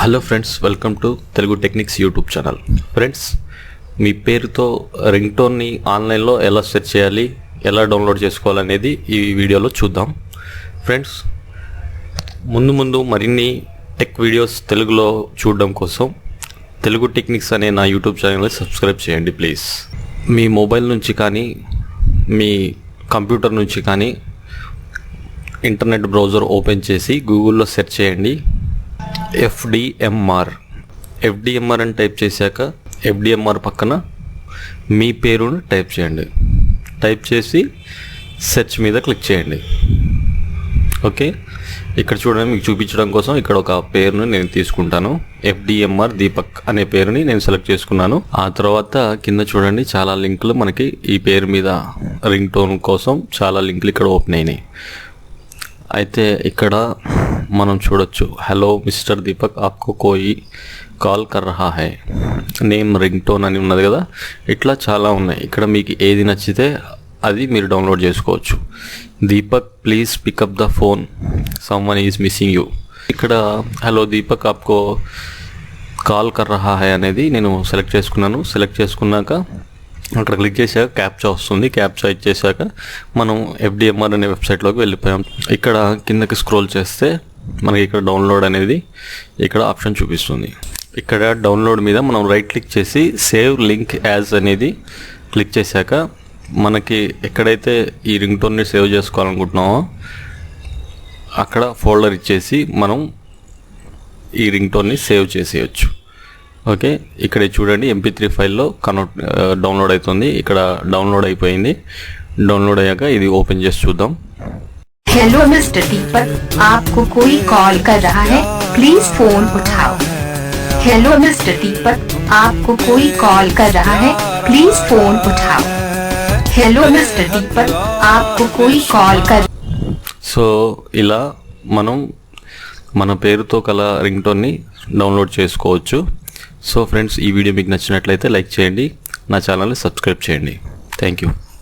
Hello friends, welcome to Telugu techniques YouTube channel. Friends, మీ పేరుతో ring టోన్ని ఆన్లైన్లో ఎలా సెర్చ్ చేయాలి, ఎలా డౌన్లోడ్ చేసుకోవాలనేది ఈ వీడియోలో చూద్దాం. ఫ్రెండ్స్, ముందు మరిన్ని టెక్ వీడియోస్ తెలుగులో చూడడం కోసం తెలుగు టెక్నిక్స్ అనే నా యూట్యూబ్ ఛానల్ని సబ్స్క్రైబ్ చేయండి ప్లీజ్. మీ మొబైల్ నుంచి కానీ మీ కంప్యూటర్ నుంచి కానీ ఇంటర్నెట్ బ్రౌజర్ ఓపెన్ చేసి గూగుల్లో సెర్చ్ చేయండి FDMR అని టైప్ చేశాక FDMR పక్కన మీ పేరును టైప్ చేయండి. టైప్ చేసి సెర్చ్ మీద క్లిక్ చేయండి. ఓకే, ఇక్కడ చూడండి, మీకు చూపించడం కోసం ఇక్కడ ఒక పేరును నేను తీసుకుంటాను. FDMR దీపక్ అనే పేరుని నేను సెలెక్ట్ చేసుకున్నాను. ఆ తర్వాత కింద చూడండి, చాలా లింకులు మనకి ఈ పేరు మీద రింగ్ టోన్ కోసం చాలా లింకులు ఇక్కడ ఓపెన్ అయినాయి. అయితే ఇక్కడ మనం చూడొచ్చు, హలో మిస్టర్ దీపక్ ఆప్కో కోయి కాల్ కర్ రహా హై, నేమ్ రింగ్ టోన్ అని ఉన్నది కదా. ఇట్లా చాలా ఉన్నాయి. ఇక్కడ మీకు ఏది నచ్చితే అది మీరు డౌన్లోడ్ చేసుకోవచ్చు. Deepak please pick up the phone, someone is missing you. ఇక్కడ హలో దీపక్ ఆప్కో కాల్ కర్ రహా హై అనేది నేను సెలెక్ట్ చేసుకున్నాను. సెలెక్ట్ చేసుకున్నాక అక్కడ క్లిక్ చేశాక క్యాప్చా వస్తుంది. క్యాప్చా ఇచ్చేసాక మనం FDMR అనే వెబ్సైట్లోకి వెళ్ళిపోయాం. ఇక్కడ కిందకి స్క్రోల్ చేస్తే మనకి ఇక్కడ డౌన్లోడ్ అనేది ఇక్కడ ఆప్షన్ చూపిస్తుంది. ఇక్కడ డౌన్లోడ్ మీద మనం రైట్ క్లిక్ చేసి సేవ్ లింక్ యాజ్ అనేది క్లిక్ చేశాక మనకి ఎక్కడైతే ఈ రింగ్ టోన్ని సేవ్ చేసుకోవాలనుకుంటున్నామో అక్కడ ఫోల్డర్ ఇచ్చేసి మనం ఈ రింగ్ టోన్ని సేవ్ చేసేయచ్చు. ఓకే, ఇక్కడ చూడండి, MP3 ఫైల్లో డౌన్లోడ్ అవుతుంది. ఇక్కడ డౌన్లోడ్ అయిపోయింది. డౌన్లోడ్ అయ్యాక ఇది ఓపెన్ చేసి చూద్దాం. हेलो मिस्टर दीपक, आपको कोई कॉल कर रहा है, प्लीज फोन उठाओ. हेलो मिस्टर दीपक, आपको कोई कॉल कर रहा है, प्लीज फोन उठाओ. हेलो मिस्टर दीपक, आपको कोई कॉल कर. సో ఇలా మనం మన పేరుతో కల రింగ్ టోన్ని డౌన్లోడ్ చేసుకోవచ్చు. సో ఫ్రెండ్స్, ఈ వీడియో మీకు నచ్చినట్లయితే లైక్ చేయండి, నా ఛానల్ని సబ్స్క్రైబ్ చేయండి. Thank you.